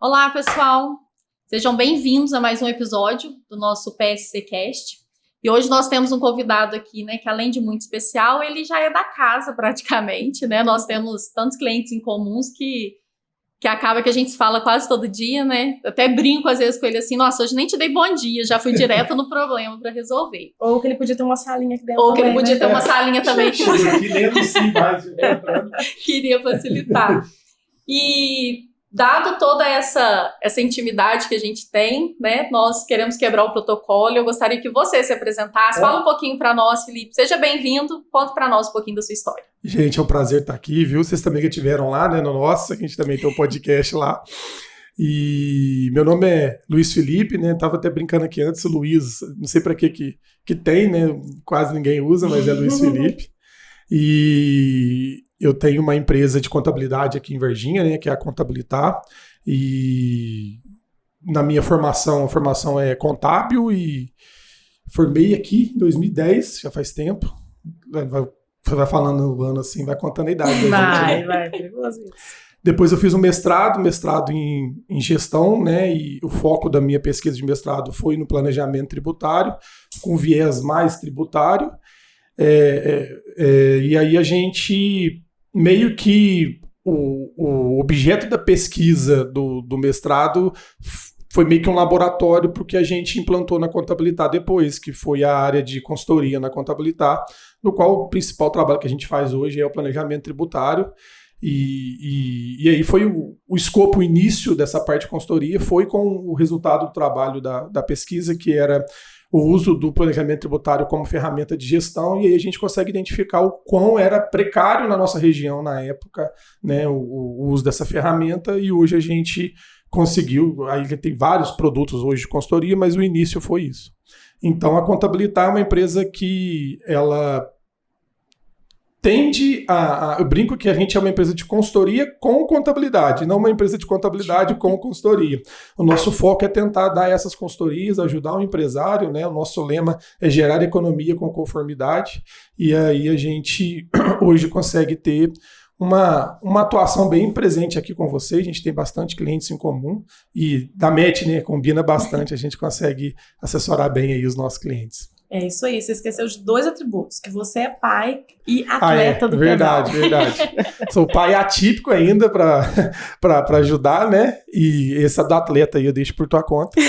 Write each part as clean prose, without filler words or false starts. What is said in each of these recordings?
Olá, pessoal! Sejam bem-vindos a mais um episódio do nosso PSC Cast. E hoje nós temos um convidado aqui, né, que além de muito especial, ele já é da casa praticamente, né? Nós temos tantos clientes em comuns que acaba que a gente se fala quase todo dia, né? Eu até brinco às vezes com ele assim, nossa, hoje nem te dei bom dia, já fui direto no problema para resolver. Ou que ele podia ter uma salinha aqui dentro. Ou que ele podia ter uma salinha também. Que aqui dentro sim, mais. Queria facilitar. E dado toda essa intimidade que a gente tem, né, nós queremos quebrar o protocolo. Eu gostaria que você se apresentasse. Fala um pouquinho para nós, Felipe. Seja bem-vindo. Conta para nós um pouquinho da sua história. Gente, é um prazer estar aqui, viu? Vocês também que estiveram lá, né, no nosso, a gente também tem um podcast lá. E meu nome é Luiz Felipe, né? Tava até brincando aqui antes, o Luiz, não sei para que tem, né? Quase ninguém usa, mas é Luiz Felipe. E eu tenho uma empresa de contabilidade aqui em Varginha, né, que é a Contabilitar, e na minha formação, a formação é contábil e formei aqui em 2010, já faz tempo. Vai falando o ano assim, vai contando a idade. Vai, perigoso isso. Depois eu fiz um mestrado em gestão, né, e o foco da minha pesquisa de mestrado foi no planejamento tributário, com viés mais tributário. E aí a gente meio que o objeto da pesquisa do mestrado foi meio que um laboratório para o que a gente implantou na Contabilitar depois, que foi a área de consultoria na Contabilitar, no qual o principal trabalho que a gente faz hoje é o planejamento tributário. E aí foi o escopo, o início dessa parte de consultoria foi com o resultado do trabalho da pesquisa, que era o uso do planejamento tributário como ferramenta de gestão, e aí a gente consegue identificar o quão era precário na nossa região na época, né, o uso dessa ferramenta, e hoje a gente conseguiu, aí tem vários produtos hoje de consultoria, mas o início foi isso. Então a Contabilitar é uma empresa que ela tende eu brinco que a gente é uma empresa de consultoria com contabilidade, não uma empresa de contabilidade com consultoria. O nosso foco é tentar dar essas consultorias, ajudar o empresário, né? O nosso lema é gerar economia com conformidade, e aí a gente hoje consegue ter uma atuação bem presente aqui com vocês. A gente tem bastante clientes em comum e da MET, né, combina bastante, a gente consegue assessorar bem aí os nossos clientes. É isso aí, você esqueceu de 2 atributos, que você é pai e atleta do pedal. Verdade. Sou pai atípico ainda para ajudar, né? E esse do atleta aí eu deixo por tua conta.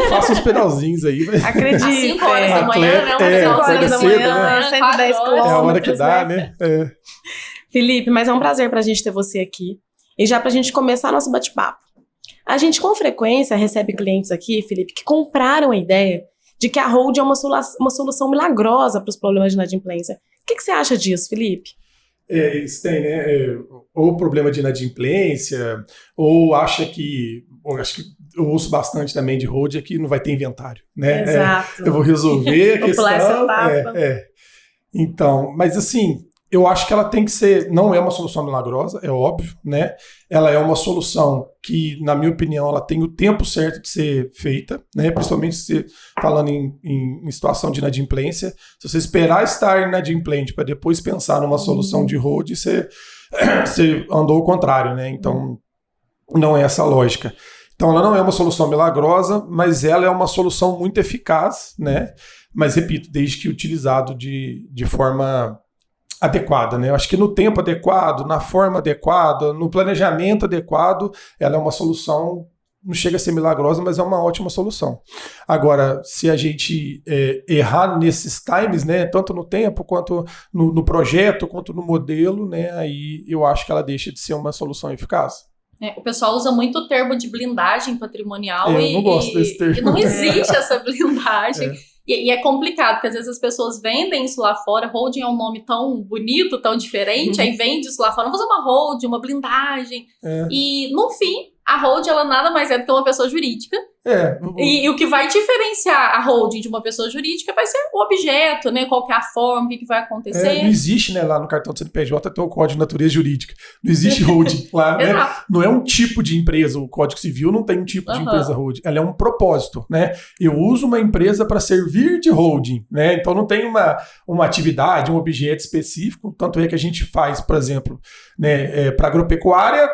Faço uns pedalzinhos aí. Acredito. Às 5 horas da manhã, né? 5 horas da manhã, 110 quilômetros. É a hora que dá, né? Felipe, mas é um prazer pra gente ter você aqui. E já pra gente começar nosso bate-papo. A gente com frequência recebe clientes aqui, Felipe, que compraram a ideia de que a hold é uma solução milagrosa para os problemas de inadimplência. O que você acha disso, Felipe? Isso tem, né? Ou problema de inadimplência, ou acha que... acho que eu ouço bastante também de hold é que não vai ter inventário, né? Exato. Eu vou resolver a questão. Essa etapa. Então, mas assim, eu acho que ela tem que ser, não é uma solução milagrosa, é óbvio, né? Ela é uma solução que, na minha opinião, ela tem o tempo certo de ser feita, né? Principalmente se falando em situação de inadimplência. Se você esperar estar inadimplente para depois pensar numa solução de hold, você andou ao contrário, né? Então, não é essa a lógica. Então, ela não é uma solução milagrosa, mas ela é uma solução muito eficaz, né? Mas, repito, desde que utilizado de forma adequada, né? Eu acho que no tempo adequado, na forma adequada, no planejamento adequado, ela é uma solução, não chega a ser milagrosa, mas é uma ótima solução. Agora, se a gente errar nesses times, né, tanto no tempo, quanto no projeto, quanto no modelo, né, aí eu acho que ela deixa de ser uma solução eficaz. O pessoal usa muito o termo de blindagem patrimonial eu não gosto desse termo. E não existe essa blindagem. E é complicado, porque às vezes as pessoas vendem isso lá fora. Holding é um nome tão bonito, tão diferente, aí vende isso lá fora. Vamos fazer uma holding, uma blindagem. E, no fim, a holding, ela nada mais é do que uma pessoa jurídica E o que vai diferenciar a holding de uma pessoa jurídica vai ser o objeto, né? Qual que é a forma, o que vai acontecer. Não existe, né, lá no cartão do CNPJ tem o código de natureza jurídica. Não existe holding lá, né? Não é um tipo de empresa. O Código Civil não tem um tipo de empresa holding. Ela é um propósito, né? Eu uso uma empresa para servir de holding, né? Então não tem uma atividade, um objeto específico. Tanto é que a gente faz, por exemplo, né, para agropecuária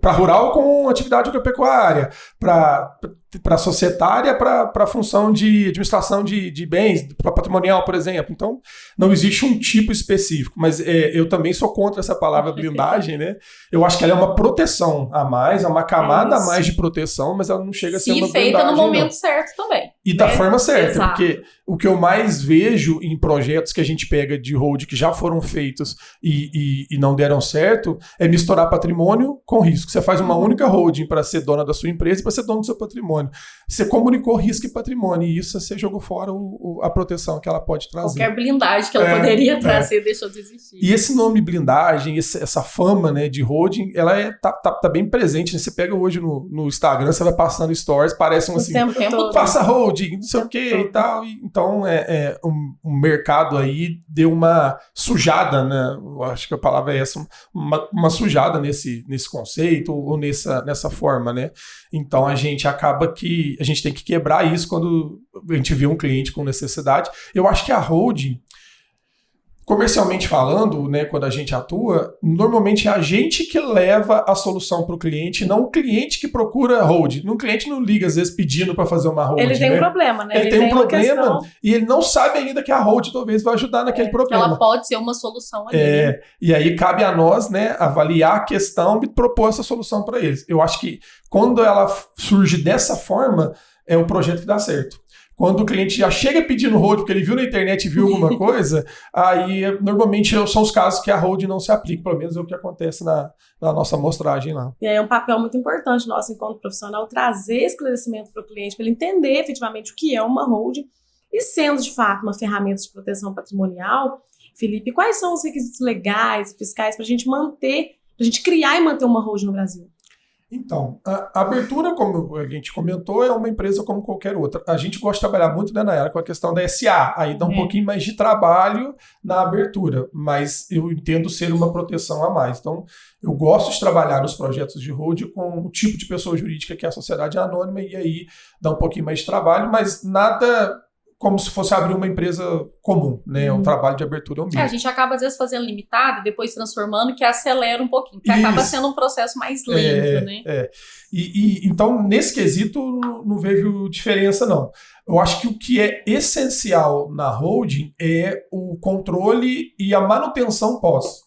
para rural com atividade agropecuária, para societária, para função de administração de bens, para patrimonial, por exemplo. Então, não existe um tipo específico, mas eu também sou contra essa palavra blindagem, né? Eu acho que ela é uma proteção a mais, é uma camada a mais de proteção, mas ela não chega a ser uma blindagem. E feita no momento certo também. E da forma certa, porque o que eu mais vejo em projetos que a gente pega de hold que já foram feitos e não deram certo, é misturar patrimônio com risco. Você faz uma única holding para ser dona da sua empresa e para ser dono do seu patrimônio. Você comunicou risco e patrimônio, e isso você jogou fora a proteção que ela pode trazer. Qualquer blindagem que ela poderia trazer deixou de existir. E esse nome blindagem, essa fama, né, de holding, ela tá bem presente, né? Você pega hoje no Instagram, você vai passando stories, parece assim, faça holding, não sei o que e tal. Então, o mercado aí deu uma sujada, né? Eu acho que a palavra é essa, uma sujada nesse conceito ou nessa forma, né? Então, a gente acaba que a gente tem que quebrar isso quando a gente vê um cliente com necessidade. Eu acho que a holding, comercialmente falando, né, quando a gente atua, normalmente é a gente que leva a solução para o cliente, não o cliente que procura holding. O cliente não liga, às vezes, pedindo para fazer uma holding. Ele tem um problema, né? Ele tem um problema e ele não sabe ainda que a holding talvez vai ajudar naquele problema. Ela pode ser uma solução ali. Né? E aí cabe a nós, né, avaliar a questão e propor essa solução para eles. Eu acho que quando ela surge dessa forma, é o projeto que dá certo. Quando o cliente já chega pedindo hold, porque ele viu na internet e viu alguma coisa, aí normalmente são os casos que a hold não se aplica, pelo menos é o que acontece na nossa amostragem lá. E aí é um papel muito importante nosso enquanto profissional, trazer esclarecimento para o cliente, para ele entender efetivamente o que é uma hold, e sendo de fato uma ferramenta de proteção patrimonial, Felipe, quais são os requisitos legais e fiscais para a gente criar e manter uma hold no Brasil? Então, a abertura, como a gente comentou, é uma empresa como qualquer outra. A gente gosta de trabalhar muito, né, Nayara, com a questão da SA. Aí dá um pouquinho mais de trabalho na abertura, mas eu entendo ser uma proteção a mais. Então, eu gosto de trabalhar nos projetos de hold com o tipo de pessoa jurídica que é a sociedade anônima, e aí dá um pouquinho mais de trabalho, mas nada como se fosse abrir uma empresa comum, né? O trabalho de abertura é o mesmo. A gente acaba, às vezes, fazendo limitado e depois transformando, que acelera um pouquinho, que acaba sendo um processo mais lento, né? Então, nesse quesito, não vejo diferença, não. Eu acho que o que é essencial na holding é o controle e a manutenção pós.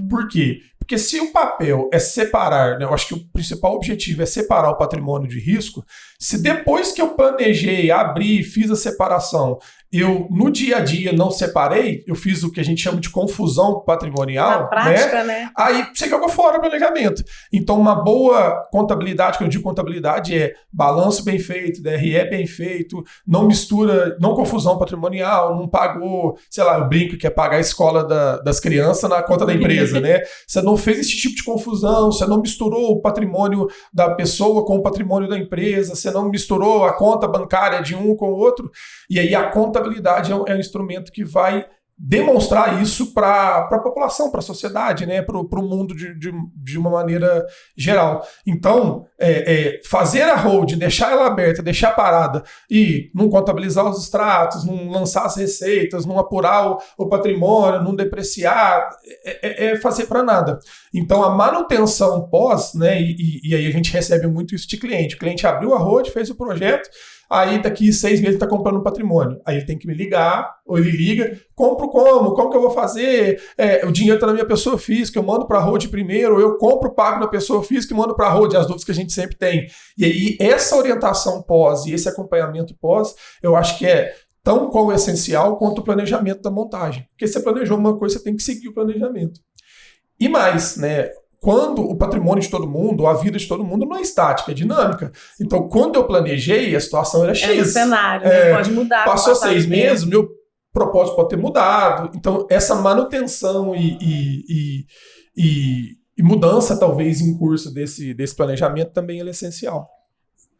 Por quê? Porque se o papel é separar, né, eu acho que o principal objetivo é separar o patrimônio de risco, se depois que eu planejei, abri, fiz a separação, eu no dia a dia não separei, eu fiz o que a gente chama de confusão patrimonial, na prática, né? Aí você jogou fora o planejamento. Então, uma boa contabilidade, quando eu digo contabilidade, é balanço bem feito, DRE bem feito, não mistura, não confusão patrimonial, não pagou, sei lá, eu brinco que é pagar a escola das crianças na conta da empresa, né? Você não fez esse tipo de confusão, você não misturou o patrimônio da pessoa com o patrimônio da empresa, você não misturou a conta bancária de um com o outro, e aí a contabilidade é um instrumento que vai demonstrar isso para a população, para a sociedade, né, para o mundo de uma maneira geral. Então, fazer a holding, deixar ela aberta, deixar parada e não contabilizar os extratos, não lançar as receitas, não apurar o patrimônio, não depreciar, é fazer para nada. Então, a manutenção pós, né, e aí a gente recebe muito isso de cliente. O cliente abriu a holding, fez o projeto, aí daqui 6 meses ele está comprando um patrimônio. Aí ele tem que me ligar, ou ele liga, compro como? Como que eu vou fazer? O dinheiro está na minha pessoa física, eu mando para a hold primeiro, ou eu compro, pago na pessoa física e mando para a hold, as dúvidas que a gente sempre tem. E aí essa orientação pós e esse acompanhamento pós, eu acho que é tão qual essencial quanto o planejamento da montagem. Porque você planejou uma coisa, você tem que seguir o planejamento. E mais, né? Quando o patrimônio de todo mundo, a vida de todo mundo não é estática, é dinâmica. Então, quando eu planejei, a situação era X. É o cenário, né? Pode mudar. Passou 6 meses, meu propósito pode ter mudado. Então, essa manutenção e mudança, talvez, em curso desse planejamento também é essencial.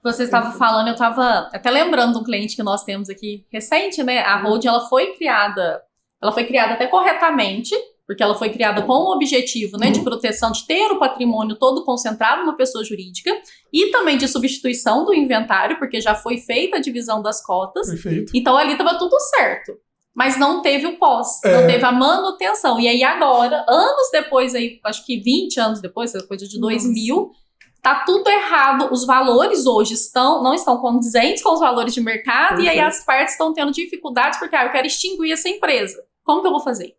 Você estava falando, eu estava até lembrando de um cliente que nós temos aqui recente, né? A holding, ela foi criada até corretamente, porque ela foi criada com o objetivo, né, de proteção, de ter o patrimônio todo concentrado numa pessoa jurídica e também de substituição do inventário, porque já foi feita a divisão das cotas. Perfeito. Então ali estava tudo certo. Mas não teve o pós, não teve a manutenção. E aí agora, anos depois, aí, acho que 20 anos depois, coisa de 2000, tá tudo errado. Os valores hoje não estão condizentes com os valores de mercado. Perfeito. E aí as partes estão tendo dificuldades porque eu quero extinguir essa empresa. Como que eu vou fazer?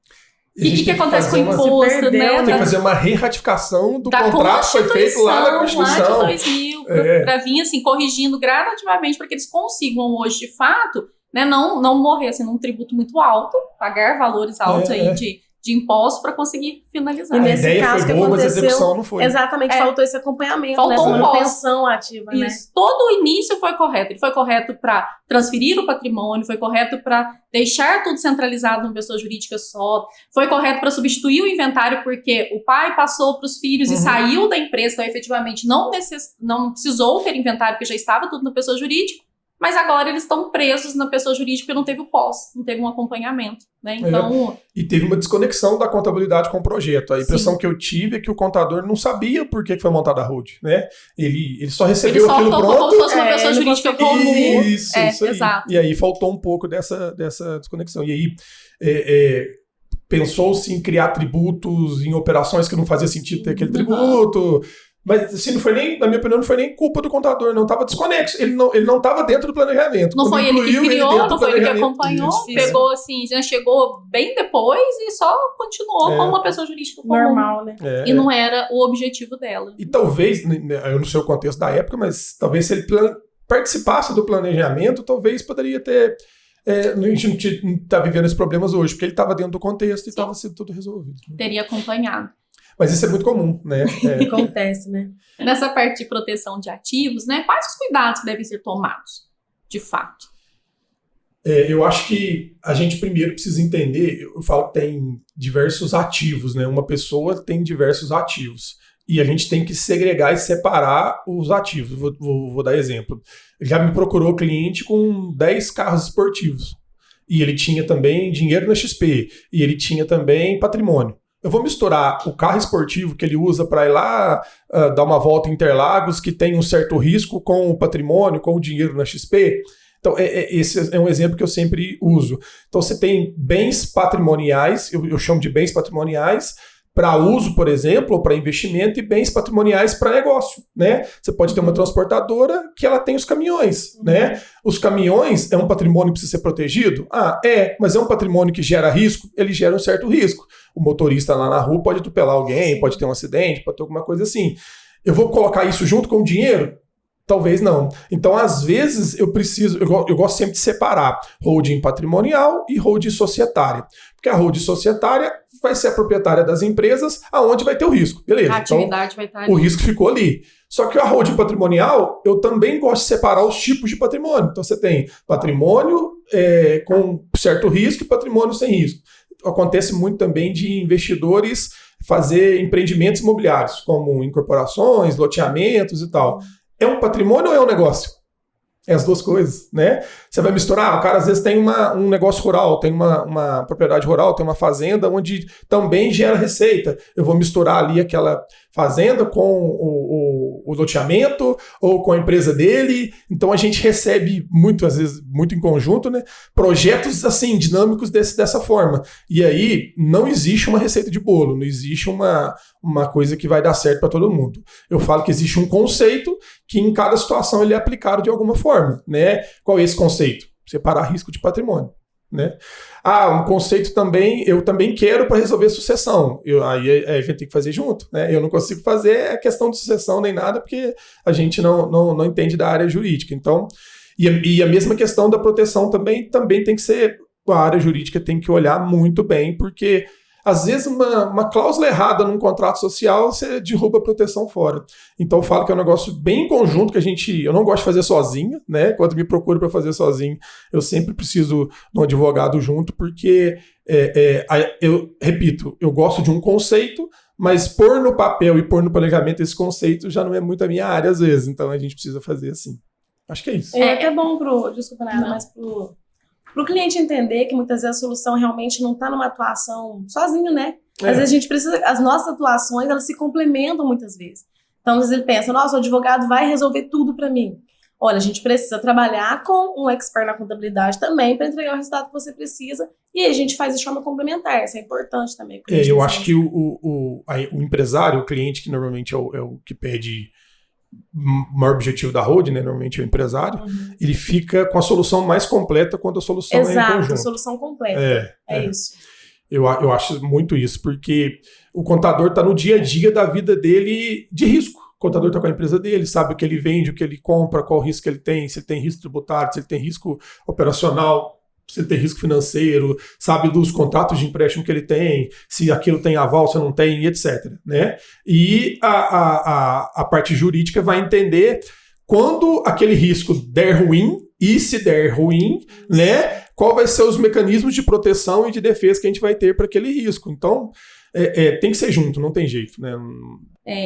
E o que acontece com o imposto, né? Tem que fazer uma re-ratificação do contrato que foi feito lá na Constituição. Lá de 2000, para vir assim, corrigindo gradativamente para que eles consigam hoje, de fato, né, não morrer assim, num tributo muito alto, pagar valores altos aí de imposto para conseguir finalizar. E nesse a ideia caso foi boa, mas a execução não foi. Exatamente, faltou esse acompanhamento, faltou essa manutenção ativa. Isso. Né? Todo o início foi correto. Ele foi correto para transferir o patrimônio, foi correto para deixar tudo centralizado numa pessoa jurídica só, foi correto para substituir o inventário, porque o pai passou para os filhos e saiu da empresa, então efetivamente não precisou ter inventário, porque já estava tudo na pessoa jurídica. Mas agora eles estão presos na pessoa jurídica porque não teve o pós, não teve um acompanhamento, né? Então... E teve uma desconexão da contabilidade com o projeto. A impressão que eu tive é que o contador não sabia por que foi montada a holding, né? Ele só recebeu aquilo pronto. Ele só como se fosse uma pessoa jurídica comum. Isso aí. Exato. E aí faltou um pouco dessa desconexão. E aí... pensou-se em criar tributos em operações que não fazia sentido ter aquele tributo... Mas, assim, não foi nem, na minha opinião, não foi nem culpa do contador, não estava desconexo. Ele não estava dentro do planejamento. Não foi ele que criou, não foi ele que acompanhou, pegou assim, já chegou bem depois e só continuou como uma pessoa jurídica comum. Normal, né? E não era o objetivo dela. E talvez, eu não sei o contexto da época, mas talvez se ele participasse do planejamento, talvez poderia ter... a gente não está vivendo esses problemas hoje, porque ele estava dentro do contexto e estava sendo tudo resolvido. Teria acompanhado. Mas isso é muito comum, né? Acontece, né? Nessa parte de proteção de ativos, né? Quais os cuidados que devem ser tomados, de fato? Eu acho que a gente primeiro precisa entender, eu falo que tem diversos ativos, né? Uma pessoa tem diversos ativos. E a gente tem que segregar e separar os ativos. Vou dar exemplo. Já me procurou cliente com 10 carros esportivos. E ele tinha também dinheiro na XP. E ele tinha também patrimônio. Eu vou misturar o carro esportivo que ele usa para ir lá dar uma volta em Interlagos, que tem um certo risco, com o patrimônio, com o dinheiro na XP. Então, esse é um exemplo que eu sempre uso. Então, você tem bens patrimoniais, eu chamo de bens patrimoniais, para uso, por exemplo, ou para investimento, e bens patrimoniais para negócio, né? Você pode ter uma transportadora que ela tem os caminhões, né? Os caminhões é um patrimônio que precisa ser protegido? Mas é um patrimônio que gera risco? Ele gera um certo risco. O motorista lá na rua pode atropelar alguém, pode ter um acidente, pode ter alguma coisa assim. Eu vou colocar isso junto com o dinheiro? Talvez não. Então, às vezes, eu gosto sempre de separar holding patrimonial e holding societária. Porque a holding societária vai ser a proprietária das empresas aonde vai ter o risco. Beleza. A atividade vai estar ali. O risco ficou ali. Só que a holding patrimonial, eu também gosto de separar os tipos de patrimônio. Então, você tem patrimônio com certo risco e patrimônio sem risco. Acontece muito também de investidores fazer empreendimentos imobiliários, como incorporações, loteamentos e tal. É um patrimônio ou é um negócio? É as duas coisas, né? Você vai misturar, o cara às vezes tem um negócio rural, tem uma propriedade rural, tem uma fazenda onde também gera receita. Eu vou misturar ali aquela fazenda com o loteamento ou com a empresa dele. Então a gente recebe muito, às vezes, muito em conjunto, né? Projetos assim, dinâmicos dessa forma. E aí não existe uma receita de bolo, não existe uma coisa que vai dar certo para todo mundo. Eu falo que existe um conceito que em cada situação ele é aplicado de alguma forma, né? Qual é esse conceito? Separar risco de patrimônio, né? Um conceito também, eu também quero para resolver sucessão. Aí a gente tem que fazer junto, né? Eu não consigo fazer a questão de sucessão nem nada, porque a gente não entende da área jurídica. Então, e a mesma questão da proteção também tem que ser, a área jurídica tem que olhar muito bem, porque às vezes uma cláusula errada num contrato social, você derruba a proteção fora. Então eu falo que é um negócio bem em conjunto, que eu não gosto de fazer sozinho, né? Quando me procuro para fazer sozinho, eu sempre preciso de um advogado junto, porque, eu repito, eu gosto de um conceito, mas pôr no papel e pôr no planejamento esse conceito já não é muito a minha área às vezes, então a gente precisa fazer assim. Acho que é isso. É até bom desculpa, Nara, mas pro cliente entender que muitas vezes a solução realmente não tá numa atuação sozinho, né? Às vezes a gente precisa, as nossas atuações, elas se complementam muitas vezes. Então, às vezes ele pensa, nossa, o advogado vai resolver tudo para mim. Olha, a gente precisa trabalhar com um expert na contabilidade também para entregar o resultado que você precisa. E aí a gente faz de forma complementar. Isso é importante também. Eu acho que o empresário, o cliente, que normalmente é o que pede o maior objetivo da Hold, né? Normalmente é o empresário, ele fica com a solução mais completa quando a solução é em conjunto. Exato, a solução completa. É isso. Eu acho muito isso, porque o contador está no dia a dia da vida dele de risco. O contador está com a empresa dele, sabe o que ele vende, o que ele compra, qual risco ele tem, se ele tem risco tributário, se ele tem risco operacional, se ele tem risco financeiro, sabe dos contratos de empréstimo que ele tem, se aquilo tem aval, se não tem, etc. Né? E a parte jurídica vai entender quando aquele risco der ruim, e se der ruim, né, qual vai ser os mecanismos de proteção e de defesa que a gente vai ter para aquele risco. Então, tem que ser junto, não tem jeito, né?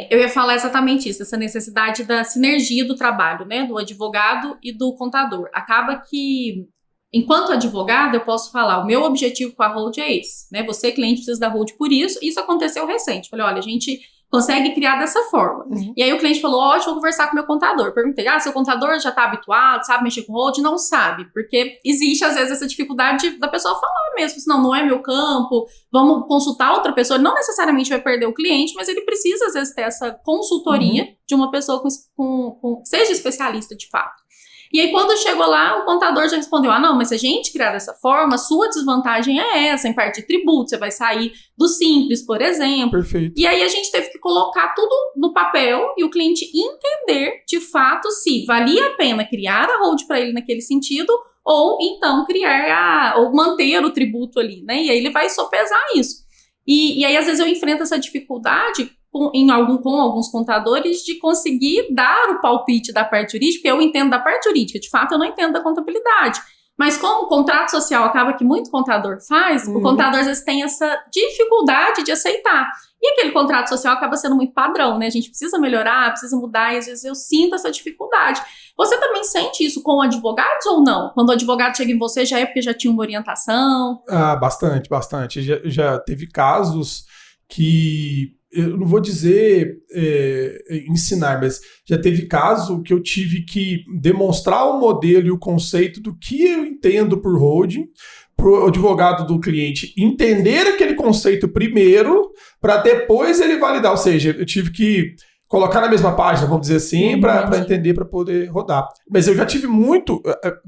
Eu ia falar exatamente isso, essa necessidade da sinergia do trabalho, né, do advogado e do contador. Acaba que, enquanto advogado, eu posso falar, o meu objetivo com a Hold é esse, né, você, cliente, precisa da Hold por isso aconteceu recente. Falei, olha, a gente consegue criar dessa forma. E aí o cliente falou, ótimo, vou conversar com o meu contador. Perguntei, seu contador já está habituado, sabe mexer com Hold? Não sabe, porque existe às vezes essa dificuldade da pessoa falar mesmo, senão não é meu campo, vamos consultar outra pessoa. Ele não necessariamente vai perder o cliente, mas ele precisa às vezes ter essa consultoria de uma pessoa com seja especialista de fato. E aí, quando chegou lá, o contador já respondeu, não, mas se a gente criar dessa forma, a sua desvantagem é essa, em parte de tributo, você vai sair do simples, por exemplo. Perfeito. E aí, a gente teve que colocar tudo no papel e o cliente entender, de fato, se valia a pena criar a Hold para ele naquele sentido, ou então ou manter o tributo ali, né? E aí, ele vai sopesar isso. E aí, às vezes, eu enfrento essa dificuldade com alguns contadores de conseguir dar o palpite da parte jurídica, porque eu entendo da parte jurídica, de fato eu não entendo da contabilidade. Mas como o contrato social acaba que muito contador faz, o contador às vezes tem essa dificuldade de aceitar. E aquele contrato social acaba sendo muito padrão, né? A gente precisa melhorar, precisa mudar, e às vezes eu sinto essa dificuldade. Você também sente isso com advogados ou não? Quando o advogado chega em você, já é porque já tinha uma orientação? Bastante. Já teve casos que, eu não vou dizer ensinar, mas já teve caso que eu tive que demonstrar o modelo e o conceito do que eu entendo por holding, para o advogado do cliente entender aquele conceito primeiro, para depois ele validar. Ou seja, eu tive que colocar na mesma página, vamos dizer assim, para entender, para poder rodar. Mas eu já tive muito,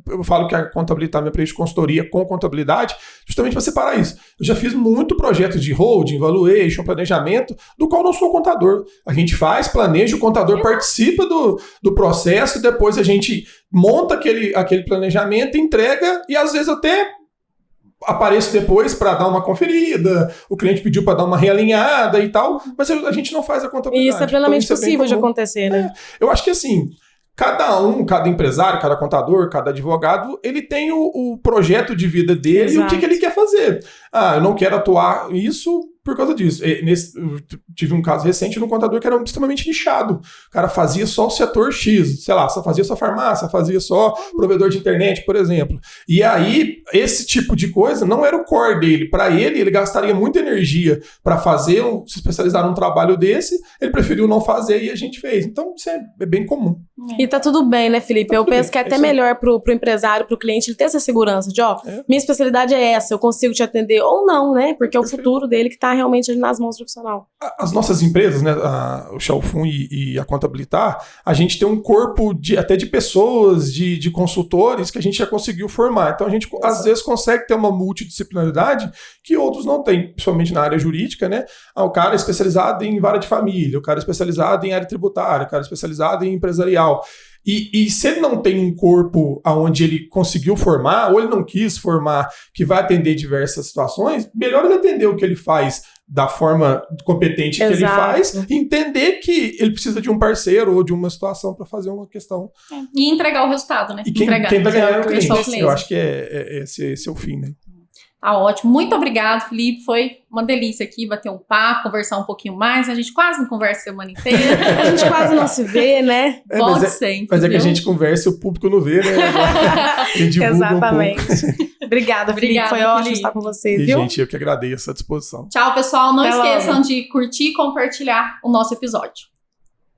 eu falo que a contabilidade, minha empresa de consultoria com contabilidade, justamente para separar isso. Eu já fiz muito projeto de holding, valuation, planejamento, do qual não sou contador. A gente faz, planeja, o contador participa do processo, depois a gente monta aquele planejamento, entrega e às vezes até apareço depois para dar uma conferida, o cliente pediu para dar uma realinhada e tal, mas a gente não faz a contabilidade. Isso é plenamente então, possível de acontecer, né? Eu acho que assim, cada empresário, cada contador, cada advogado, ele tem o projeto de vida dele. Exato. E o que ele quer fazer. Eu não quero atuar isso por causa disso. Eu tive um caso recente no contador que era extremamente nichado. O cara fazia só o setor X, sei lá, só fazia só farmácia, fazia só provedor de internet, por exemplo. E aí, esse tipo de coisa não era o core dele. Para ele gastaria muita energia para se especializar num trabalho desse, ele preferiu não fazer e a gente fez. Então, isso é bem comum. E tá tudo bem, né, Felipe? Eu penso que é até melhor pro empresário, pro cliente, ele ter essa segurança de, minha especialidade é essa, eu consigo te atender ou não, né? Porque é o futuro dele que tá realmente ali nas mãos do profissional. As nossas empresas, né, o Chalfun e a Contabilitar, a gente tem um corpo até de pessoas, de consultores que a gente já conseguiu formar. Então a gente às vezes consegue ter uma multidisciplinaridade que outros não têm, principalmente na área jurídica, né? O cara é especializado em vara de família, o cara é especializado em área tributária, o cara é especializado em empresarial. E se ele não tem um corpo onde ele conseguiu formar, ou ele não quis formar, que vai atender diversas situações, melhor ele atender o que ele faz da forma competente que ele faz, e entender que ele precisa de um parceiro ou de uma situação para fazer uma questão. E entregar o resultado, né? E quem vai ganhar é o cliente. Eu acho que esse é o fim, né? Tá ótimo. Muito obrigado, Felipe. Foi uma delícia aqui bater um papo, conversar um pouquinho mais. A gente quase não conversa a semana inteira. A gente quase não se vê, né? Volte sempre. Mas é que a viu? gente conversa e o público não vê, né? A gente divulga Exatamente. um pouco. Obrigada, Felipe. Foi ótimo estar com você, E, viu? gente, eu que agradeço a disposição. Tchau, pessoal. Não Até esqueçam logo. de curtir e compartilhar o nosso episódio.